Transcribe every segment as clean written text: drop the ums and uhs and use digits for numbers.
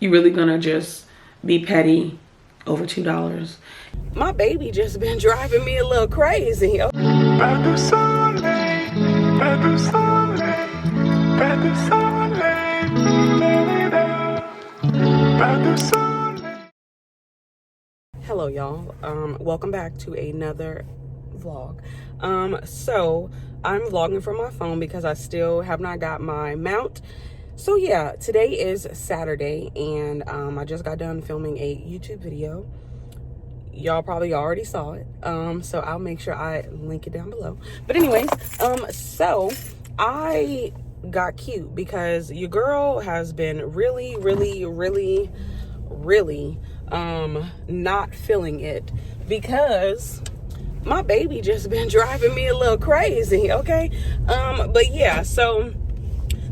You really gonna just be petty over $2? My baby just been driving me a little crazy. Hello y'all, welcome back to another vlog. So I'm vlogging from my phone because I still have not got my mount. So yeah, today is Saturday, and I just got done filming a YouTube video. Y'all probably already saw it, so I'll make sure I link it down below. But anyways, so I got cute because your girl has been really not feeling it because my baby just been driving me a little crazy, okay? But yeah, so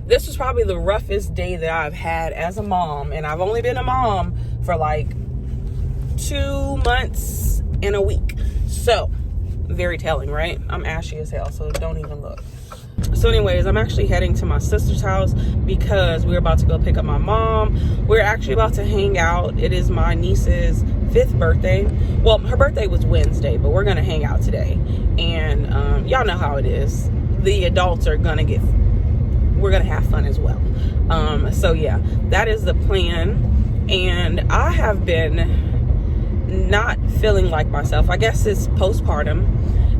this was probably the roughest day that I've had as a mom, and I've only been a mom for like 2 months and a week. So very telling, right? I'm ashy as hell, so don't even look. So anyways, I'm actually heading to my sister's house because we're about to go pick up my mom. We're actually about to hang out. It is my niece's 5th birthday. Well, her birthday was Wednesday, but we're gonna hang out today. And y'all know how it is. The adults are gonna we're gonna have fun as well. So yeah, that is the plan. And I have been not feeling like myself. I guess it's postpartum.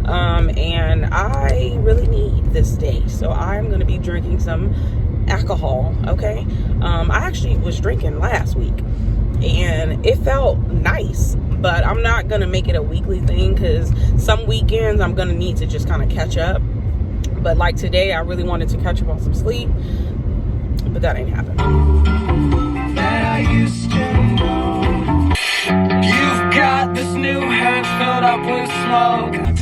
And I really need this day, so I'm gonna be drinking some alcohol, okay? I actually was drinking last week and it felt nice, but I'm not gonna make it a weekly thing because some weekends I'm gonna need to just kind of catch up. But like today, I really wanted to catch up on some sleep, but that ain't happening. You've got this new head filled up with smoke.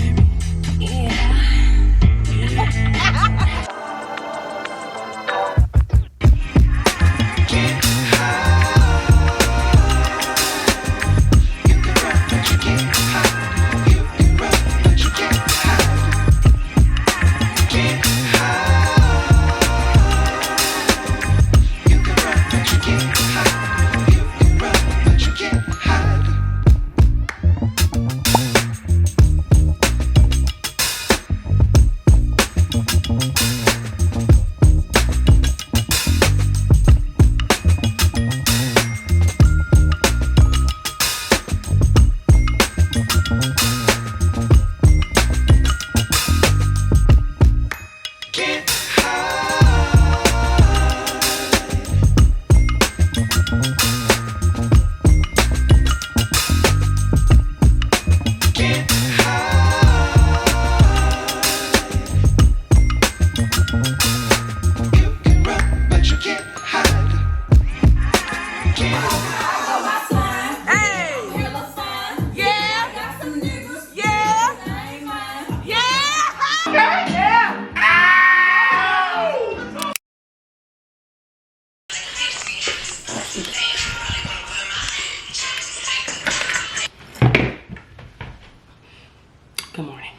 Good morning.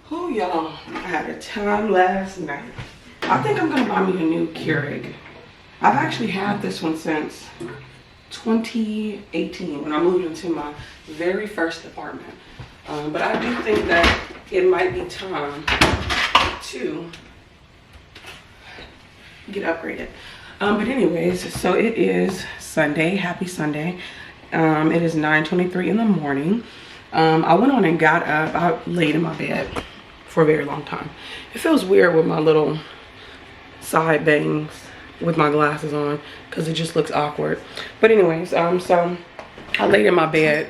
Oh, y'all, I had a time last night. I think I'm gonna buy me a new Keurig. I've actually had this one since 2018 when I moved into my very first apartment. But I do think that it might be time to get upgraded. But anyways, so it is Sunday. Happy Sunday. It is 9:23 in the morning. I went on and got up. I laid in my bed for a very long time. It feels weird with my little side bangs with my glasses on because it just looks awkward. But anyways, so I laid in my bed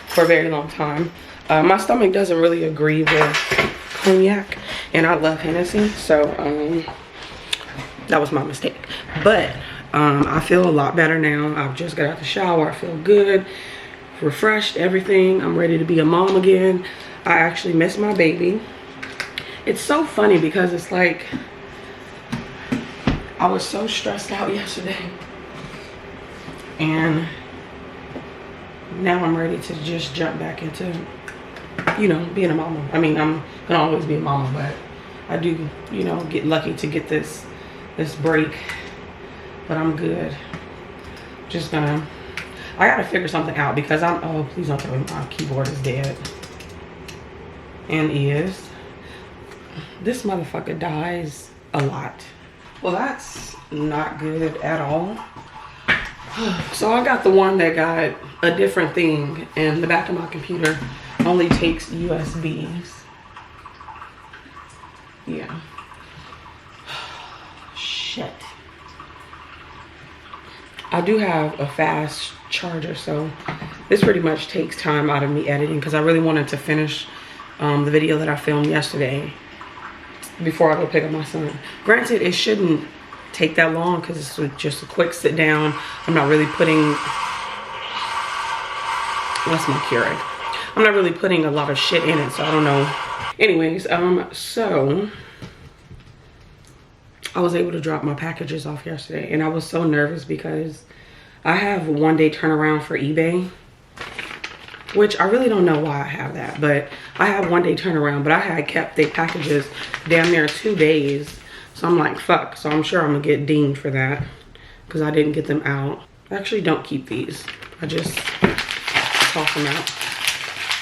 for a very long time. My stomach doesn't really agree with cognac, and I love Hennessy, so that was my mistake. But I feel a lot better now. I've just got out the shower. I feel good, refreshed, everything. I'm ready to be a mom again. I actually miss my baby. It's so funny because it's like I was so stressed out yesterday, and now I'm ready to just jump back into you know, being a mama. I mean, I'm gonna always be a mama, but I do, you know, get lucky to get this break. But I'm good. Just gonna, I gotta figure something out because oh, please don't tell me my keyboard is dead. And is. This motherfucker dies a lot. Well, that's not good at all. So I got the one that got a different thing, and the back of my computer only takes USBs. Yeah. Shit. I do have a fast charger, so this pretty much takes time out of me editing because I really wanted to finish the video that I filmed yesterday before I go pick up my son. Granted, it shouldn't take that long because it's just a quick sit down. I'm not really putting, that's my Keurig. I'm not really putting a lot of shit in it, so I don't know. Anyways, so I was able to drop my packages off yesterday, and I was so nervous because I have 1 day turnaround for eBay, which I really don't know why I have that, but I have 1 day turnaround, but I had kept the packages damn near 2 days. So I'm like, fuck. So I'm sure I'm gonna get dinged for that because I didn't get them out. I actually don't keep these. I just toss them out.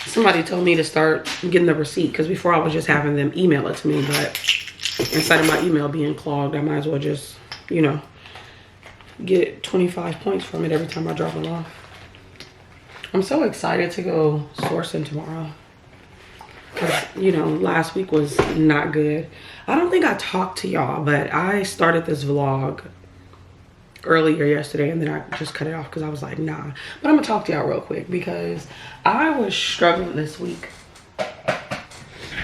Somebody told me to start getting the receipt because before I was just having them email it to me, but instead of my email being clogged, I might as well just, you know, get 25 points from it every time I drop it off. I'm so excited to go sourcing tomorrow. Cause, you know, last week was not good. I don't think I talked to y'all, but I started this vlog earlier yesterday and then I just cut it off because I was like, nah. But I'm gonna talk to y'all real quick because I was struggling this week.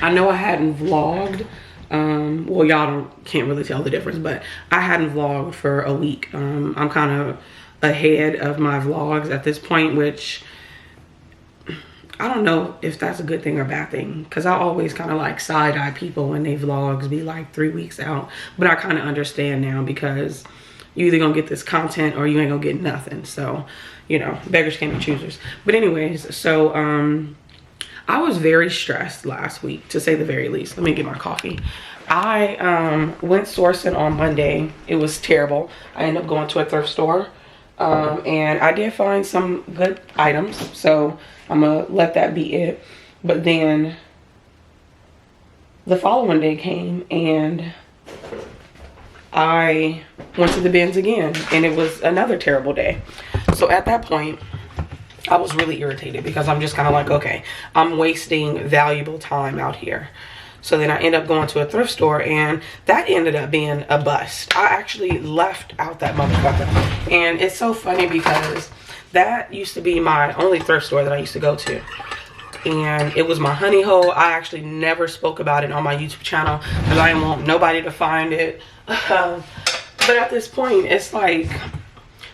I know I hadn't vlogged. Well, y'all can't really tell the difference, but I hadn't vlogged for a week. I'm kind of ahead of my vlogs at this point, which I don't know if that's a good thing or bad thing because I always kind of like side-eye people when they vlogs be like 3 weeks out, but I kind of understand now because you either gonna get this content or you ain't gonna get nothing. So, you know, beggars can't be choosers. But anyways, so I was very stressed last week, to say the very least. Let me get my coffee. I went sourcing on Monday. It was terrible. I ended up going to a thrift store and I did find some good items, so I'm gonna let that be it. But then the following day came and I went to the bins again and it was another terrible day. So at that point I was really irritated because I'm just kind of like, okay, I'm wasting valuable time out here. So then I ended up going to a thrift store and that ended up being a bust. I actually left out that motherfucker. And it's so funny because that used to be my only thrift store that I used to go to. And it was my honey hole. I actually never spoke about it on my YouTube channel because I didn't want nobody to find it. But at this point, it's like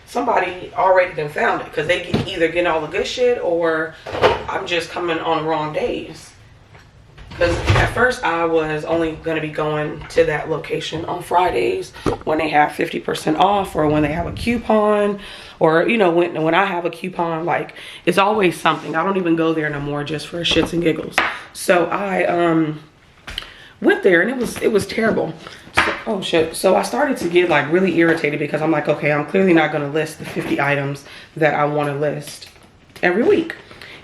somebody already done found it because they either getting all the good shit or I'm just coming on the wrong days. Because at first I was only going to be going to that location on Fridays when they have 50% off or when they have a coupon, or, you know, when I have a coupon, like, it's always something. I don't even go there no more just for shits and giggles. So I went there and it was terrible. So, oh shit. So I started to get like really irritated because I'm like, okay, I'm clearly not going to list the 50 items that I want to list every week.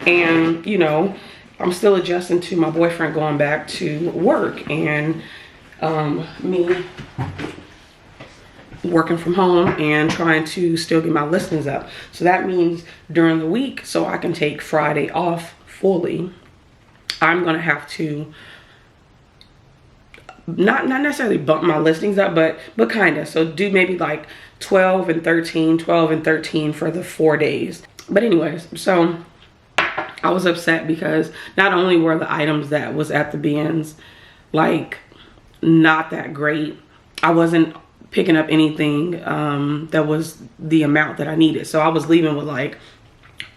And, you know, I'm still adjusting to my boyfriend going back to work and me working from home and trying to still get my listings up. So that means during the week, so I can take Friday off fully, I'm gonna have to not necessarily bump my listings up, but kind of. So do maybe like 12 and 13, 12 and 13 for the 4 days. But anyways, so I was upset because not only were the items that was at the bins like not that great, I wasn't picking up anything that was the amount that I needed. So I was leaving with like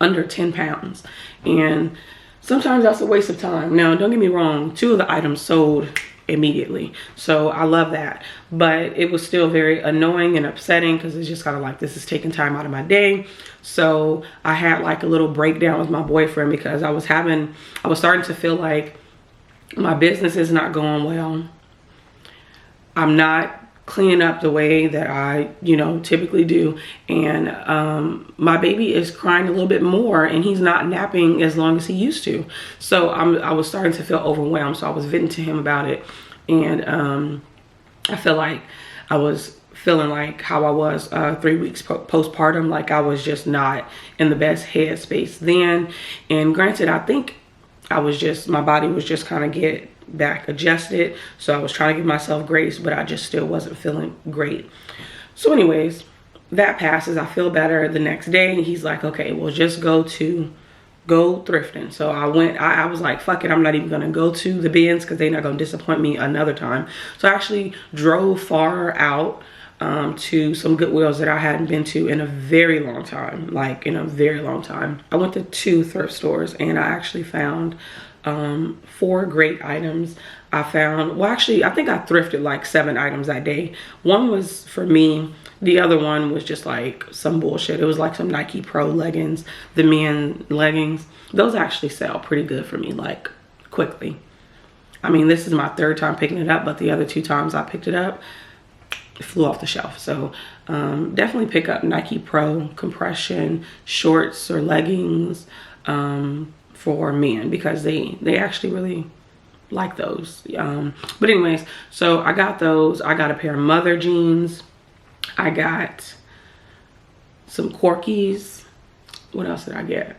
under 10 pounds. And sometimes that's a waste of time. Now, don't get me wrong, 2 of the items sold immediately. So I love that. But it was still very annoying and upsetting because it's just kind of like, this is taking time out of my day. So I had like a little breakdown with my boyfriend because I was starting to feel like my business is not going well. I'm not cleaning up the way that I, typically do. And my baby is crying a little bit more and he's not napping as long as he used to. So I was starting to feel overwhelmed. So I was venting to him about it. And I feel like I was feeling like how I was 3 weeks postpartum. Like I was just not in the best headspace then. And granted, I think my body was just kind of get back adjusted. So I was trying to give myself grace, but I just still wasn't feeling great. So anyways, that passes. I feel better the next day. He's like, okay, well, just go thrifting. So I was like, fuck it. I'm not even going to go to the bins because they're not going to disappoint me another time. So I actually drove far out to some Goodwills that I hadn't been to in a very long time, I went to 2 thrift stores and I actually found 4 great items. I think I thrifted like 7 items that day. One was for me. The other one was just like some bullshit. It was like some Nike Pro leggings, the men leggings. Those actually sell pretty good for me, like quickly. I mean, this is my 3rd time picking it up, but the other 2 times I picked it up, it flew off the shelf. So definitely pick up Nike Pro compression shorts or leggings for men because they actually really like those. But anyways, so I got those. I got a pair of mother jeans. I got some Corkies. What else did I get?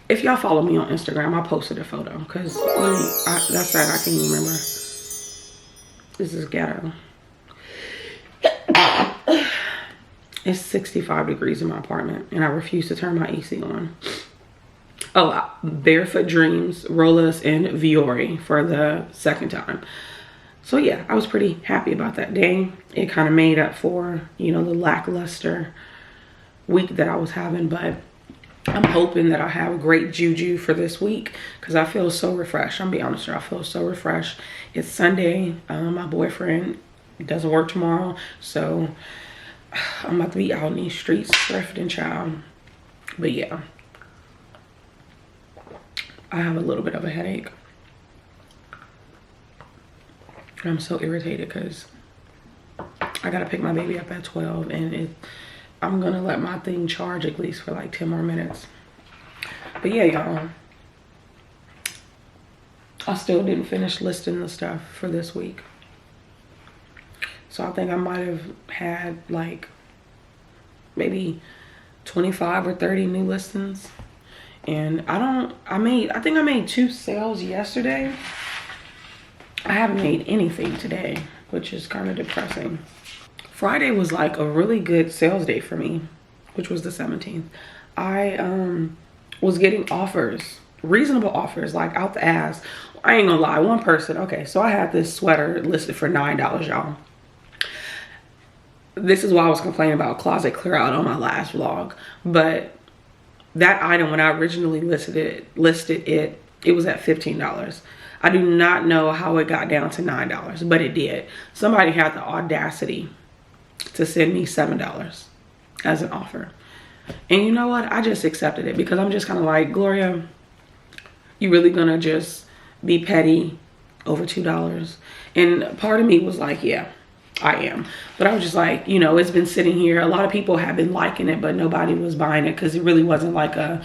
If y'all follow me on Instagram, I posted a photo because that's right, I can't even remember. This is ghetto. It's 65 degrees in my apartment and I refuse to turn my AC on. Oh, Barefoot Dreams, Rolas, and Viore for the 2nd time. So yeah, I was pretty happy about that day. It kind of made up for, the lackluster week that I was having. But I'm hoping that I have great juju for this week because I feel so refreshed. I'm gonna be honest with you, I feel so refreshed. It's Sunday. My boyfriend doesn't work tomorrow. So I'm about to be out in these streets thrifting, child. But yeah, I have a little bit of a headache. I'm so irritated because I gotta pick my baby up at 12 and I'm gonna let my thing charge at least for like 10 more minutes. But yeah, y'all, I still didn't finish listing the stuff for this week. So I think I might have had like maybe 25 or 30 new listings. And I think I made 2 sales yesterday. I haven't made anything today, which is kind of depressing. Friday was like a really good sales day for me, which was the 17th. I was getting offers, reasonable offers, like out the ass. I ain't gonna lie, one person, okay, so I had this sweater listed for $9, y'all. This is why I was complaining about closet clear out on my last vlog. But that item, when I originally listed it, it was at $15. I do not know how it got down to $9, but it did. Somebody had the audacity to send me $7 as an offer. And you know what? I just accepted it because I'm just kind of like, Gloria, you really gonna just be petty over $2? And part of me was like, yeah, I am. But I was just like, it's been sitting here. A lot of people have been liking it, but nobody was buying it because it really wasn't like a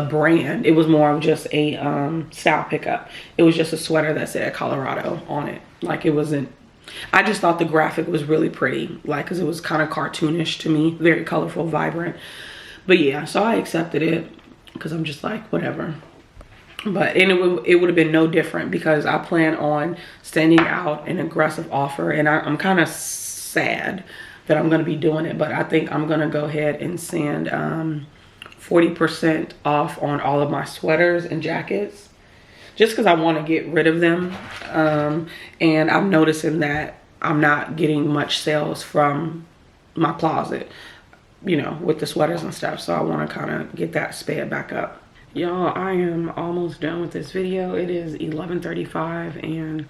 brand. It was more of just a style pickup. It was just a sweater that said Colorado on it. Like, it wasn't, I just thought the graphic was really pretty, like, because it was kind of cartoonish to me, very colorful, vibrant. But yeah, so I accepted it because I'm just like, whatever. But it would have been no different because I plan on sending out an aggressive offer, and I'm kind of sad that I'm going to be doing it, but I think I'm going to go ahead and send 40% off on all of my sweaters and jackets just because I want to get rid of them. And I'm noticing that I'm not getting much sales from my closet, with the sweaters and stuff. So I want to kind of get that sped back up. Y'all, I am almost done with this video. It is 11:35 and I'm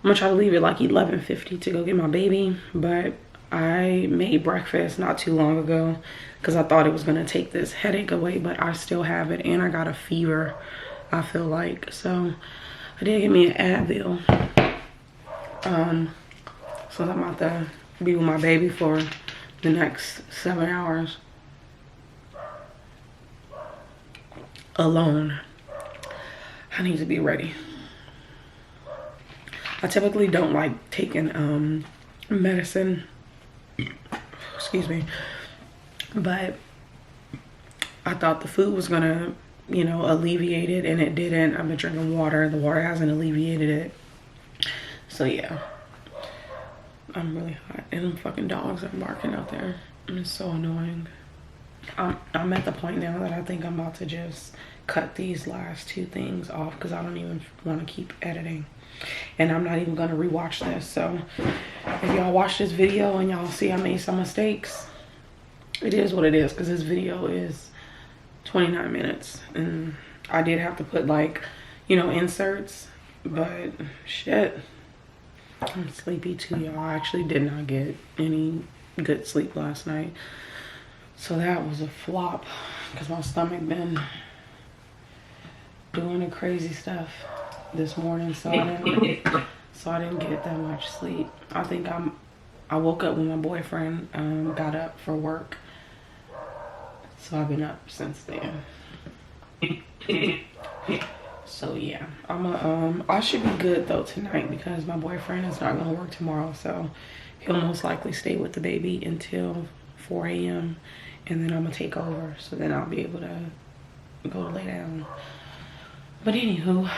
gonna try to leave it like 11:50 to go get my baby, but I made breakfast not too long ago because I thought it was gonna take this headache away, but I still have it and I got a fever, I feel like. So I did get me an Advil. So I'm about to be with my baby for the next 7 hours. Alone. I need to be ready. I typically don't like taking medicine, excuse me, but I thought the food was gonna, you know, alleviate it, and it didn't. I've been drinking water. The water hasn't alleviated it. So yeah, I'm really hot, and them fucking dogs are barking out there. It's so annoying. I'm at the point now that I think I'm about to just cut these last 2 things off because I don't even want to keep editing, and I'm not even gonna rewatch this. So if y'all watch this video and y'all see I made some mistakes, it is what it is, because this video is 29 minutes and I did have to put, like, you know, inserts, but shit, I'm sleepy too, y'all. I actually did not get any good sleep last night, so that was a flop because my stomach been doing the crazy stuff this morning, so I didn't get that much sleep. I think I woke up when my boyfriend got up for work, so I've been up since then. So yeah, I should be good though tonight because my boyfriend is not gonna work tomorrow, so he'll most likely stay with the baby until 4 a.m. and then I'm gonna take over, so then I'll be able to go to lay down. But anywho,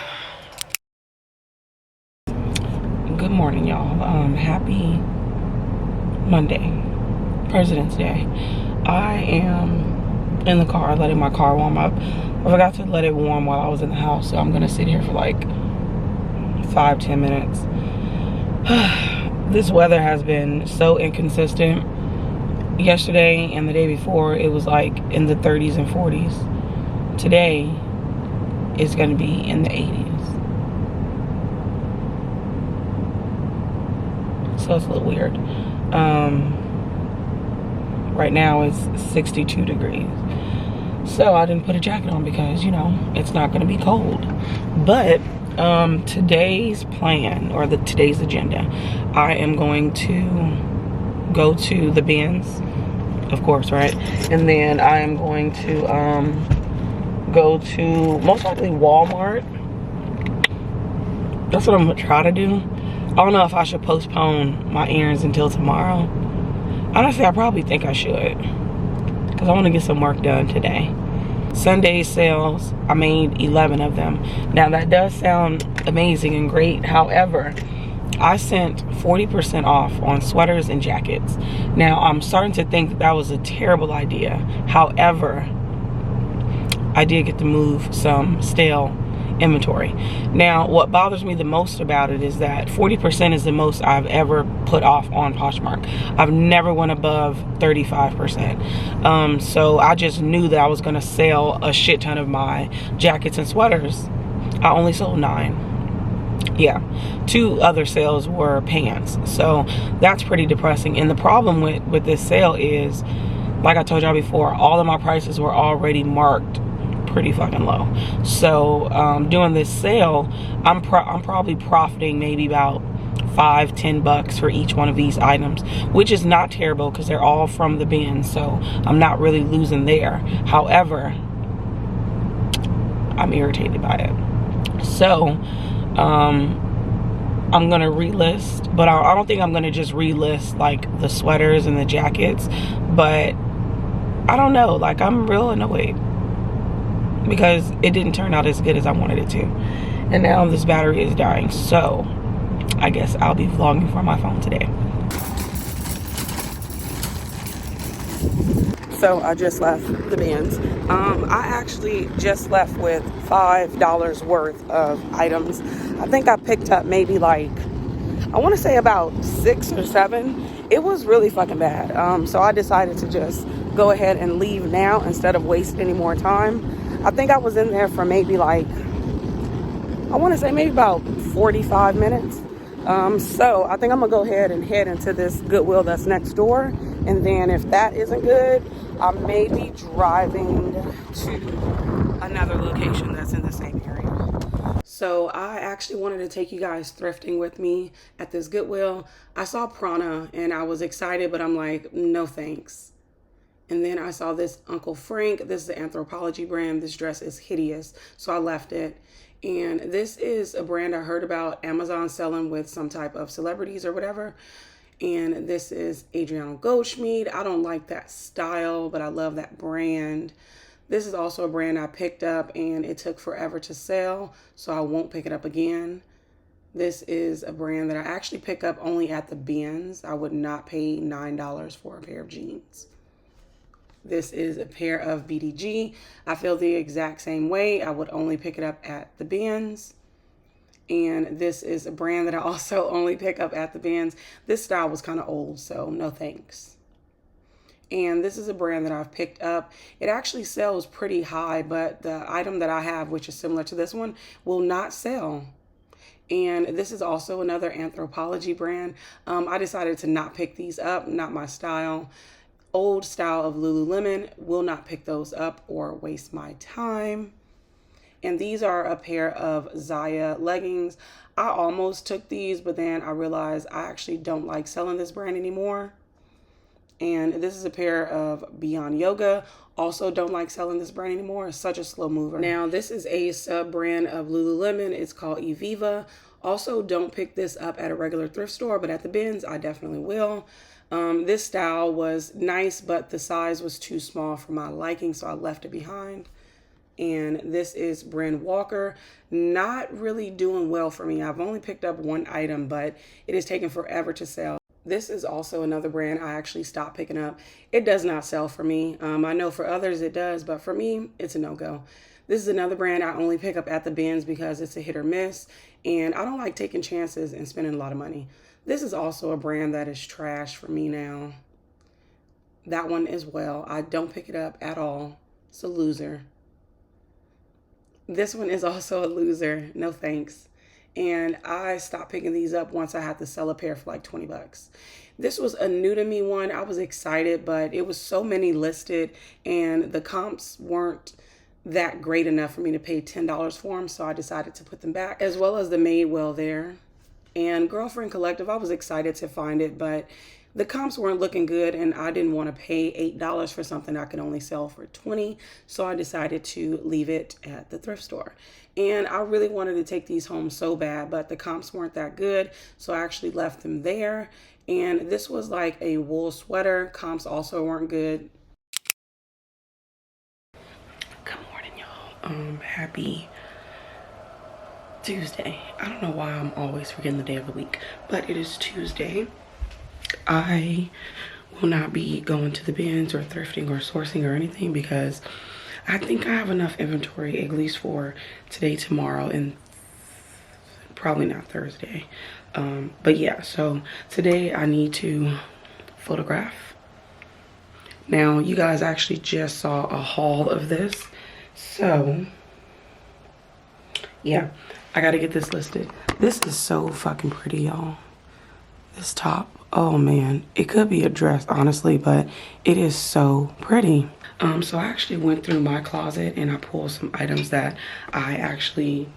good morning, y'all. Happy Monday, President's Day. I am in the car letting my car warm up. I forgot to let it warm while I was in the house, so I'm gonna sit here for like 5-10 minutes. This weather has been so inconsistent. Yesterday and the day before, it was like in the 30s and 40s. Today, it's gonna be in the 80s. So it's a little weird. Right now it's 62 degrees. So I didn't put a jacket on because, you know, it's not gonna be cold. But today's plan, or today's agenda, I am going to go to the bins, of course, right? And then I am going to go to most likely Walmart. That's what I'm gonna try to do. I don't know if I should postpone my errands until tomorrow. Honestly, I probably think I should, because I want to get some work done today. Sunday sales, I made 11 of them. Now that does sound amazing and great. However, I sent 40% off on sweaters and jackets. Now I'm starting to think that was a terrible idea. However, I did get to move some stale inventory. Now, what bothers me the most about it is that 40% is the most I've ever put off on Poshmark. I've never went above 35%. So I just knew that I was gonna sell a shit ton of my jackets and sweaters. I only sold 9. Yeah, 2 other sales were pants. So that's pretty depressing. And the problem with this sale is, like I told y'all before, all of my prices were already marked pretty fucking low. So doing this sale, I'm probably profiting maybe about $5-10 bucks for each one of these items, which is not terrible because they're all from the bin, so I'm not really losing there. However, I'm irritated by it. So I'm gonna relist, but I don't think I'm gonna just relist like the sweaters and the jackets, but I don't know, like I'm real annoyed because it didn't turn out as good as I wanted it to, and now this battery is dying. So I guess I'll be vlogging from my phone today. So I just left the bins. I actually just left with $5 worth of items. I think I picked up maybe like, I want to say about 6 or 7. It was really fucking bad. So I decided to just go ahead and leave now instead of waste any more time. I think I was in there for maybe like, I want to say maybe about 45 minutes. So I think I'm gonna go ahead and head into this Goodwill that's next door, and then if that isn't good, I may be driving to another location that's in the same area. So I actually wanted to take you guys thrifting with me at this Goodwill. I saw Prana and I was excited, but I'm like, no thanks. And then I saw this Uncle Frank. This is the Anthropologie brand. This dress is hideous, so I left it. And this is a brand I heard about Amazon selling with some type of celebrities or whatever. And this is Adriano Goldschmied. I don't like that style, but I love that brand. This is also a brand I picked up and it took forever to sell, so I won't pick it up again. This is a brand that I actually pick up only at the bins. I would not pay $9 for a pair of jeans. This is a pair of BDG. I feel the exact same way. I would only pick it up at the bins. And this is a brand that I also only pick up at the bins. This style was kind of old, so no thanks. And this is a brand that I've picked up. It actually sells pretty high, but the item that I have, which is similar to this one, will not sell. And this is also another Anthropologie brand. I decided to not pick these up, not my style. Old style of Lululemon, will not pick those up or waste my time. And these are a pair of Zaya leggings. I almost took these, but then I realized I actually don't like selling this brand anymore. And this is a pair of Beyond Yoga. Also don't like selling this brand anymore. It's such a slow mover. Now this is a sub brand of Lululemon. It's called Eviva. Also don't pick this up at a regular thrift store, but at the bins I definitely will. This style was nice, but the size was too small for my liking, so I left it behind. And this is Brand Walker. Not really doing well for me. I've only picked up one item, but it has taken forever to sell. This is also another brand I actually stopped picking up. It does not sell for me. I know for others it does, but for me, it's a no-go. This is another brand I only pick up at the bins because it's a hit or miss, and I don't like taking chances and spending a lot of money. This is also a brand that is trash for me now. That one as well. I don't pick it up at all. It's a loser. This one is also a loser. No thanks. And I stopped picking these up once I had to sell a pair for like 20 bucks. This was a new to me one. I was excited, but it was so many listed and the comps weren't that great enough for me to pay $10 for them. So I decided to put them back, as well as the Madewell there. And Girlfriend Collective, I was excited to find it, but the comps weren't looking good and I didn't want to pay $8 for something I could only sell for $20. So I decided to leave it at the thrift store. And I really wanted to take these home so bad, but the comps weren't that good. So I actually left them there. And this was like a wool sweater. Comps also weren't good. Good morning, y'all. Happy Tuesday. I don't know why I'm always forgetting the day of the week, but it is Tuesday. I will not be going to the bins or thrifting or sourcing or anything because I think I have enough inventory at least for today, tomorrow, and probably not Thursday. But yeah, so today I need to photograph. Now you guys actually just saw a haul of this, so yeah, I gotta get this listed. This is so fucking pretty, y'all. This top, oh man, it could be a dress, honestly, but it is so pretty. So I actually went through my closet and I pulled some items that I actually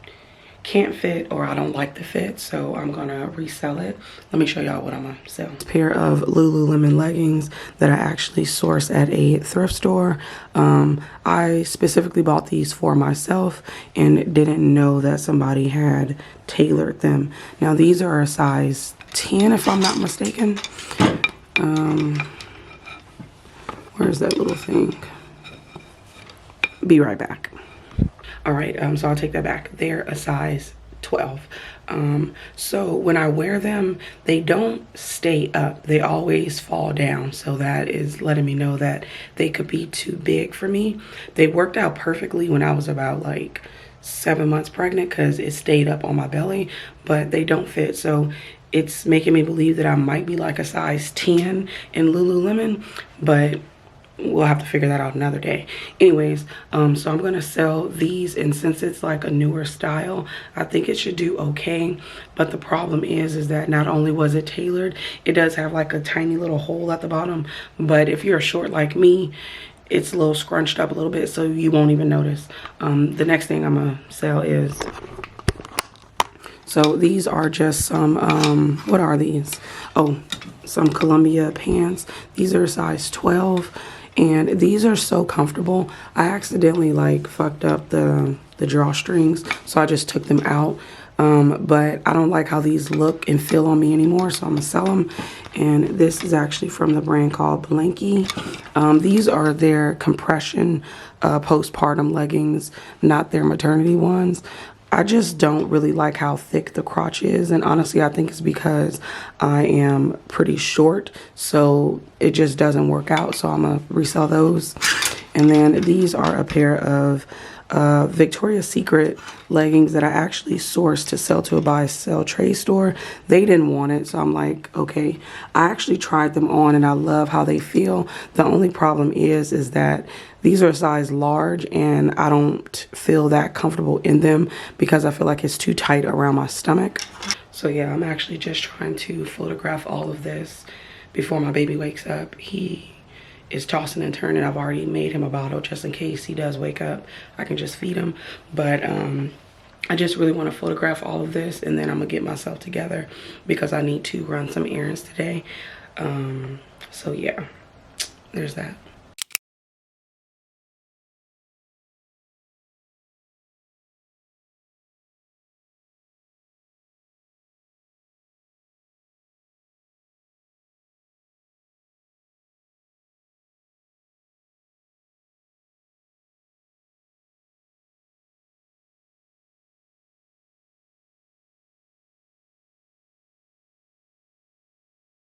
can't fit or I don't like the fit, so I'm gonna resell it. Let me show y'all what I'm gonna sell. This pair of Lululemon leggings that I actually sourced at a thrift store. I specifically bought these for myself and didn't know that somebody had tailored them. Now these are a size 10 if I'm not mistaken. Where's that little thing? Be right back. All right, so I'll take that back. They're a size 12. So when I wear them, they don't stay up. They always fall down. So that is letting me know that they could be too big for me. They worked out perfectly when I was about like 7 months pregnant because it stayed up on my belly, but they don't fit. So it's making me believe that I might be like a size 10 in Lululemon, but we'll have to figure that out another day. Anyways, so I'm gonna sell these, and since it's like a newer style, I think it should do okay. But the problem is that not only was it tailored, it does have like a tiny little hole at the bottom, but if you're short like me, it's a little scrunched up a little bit, so you won't even notice. The next thing I'm gonna sell is, so these are just some what are these? Oh, some Columbia pants. These are size 12, and these are so comfortable. I accidentally like fucked up the drawstrings, so I just took them out. But I don't like how these look and feel on me anymore, so I'm gonna sell them. And this is actually from the brand called Blanky. These are their compression postpartum leggings, not their maternity ones. I just don't really like how thick the crotch is, and honestly I think it's because I am pretty short, so it just doesn't work out. So I'm gonna resell those. And then these are a pair of Victoria's Secret leggings that I actually sourced to sell to a buy sell trade store. They didn't want it, so I'm like, okay. I actually tried them on and I love how they feel. The only problem is that these are a size large, and I don't feel that comfortable in them because I feel like it's too tight around my stomach. So yeah, I'm actually just trying to photograph all of this before my baby wakes up. He is tossing and turning. I've already made him a bottle just in case he does wake up. I can just feed him. But I just really want to photograph all of this, and then I'm gonna get myself together because I need to run some errands today. So yeah, there's that.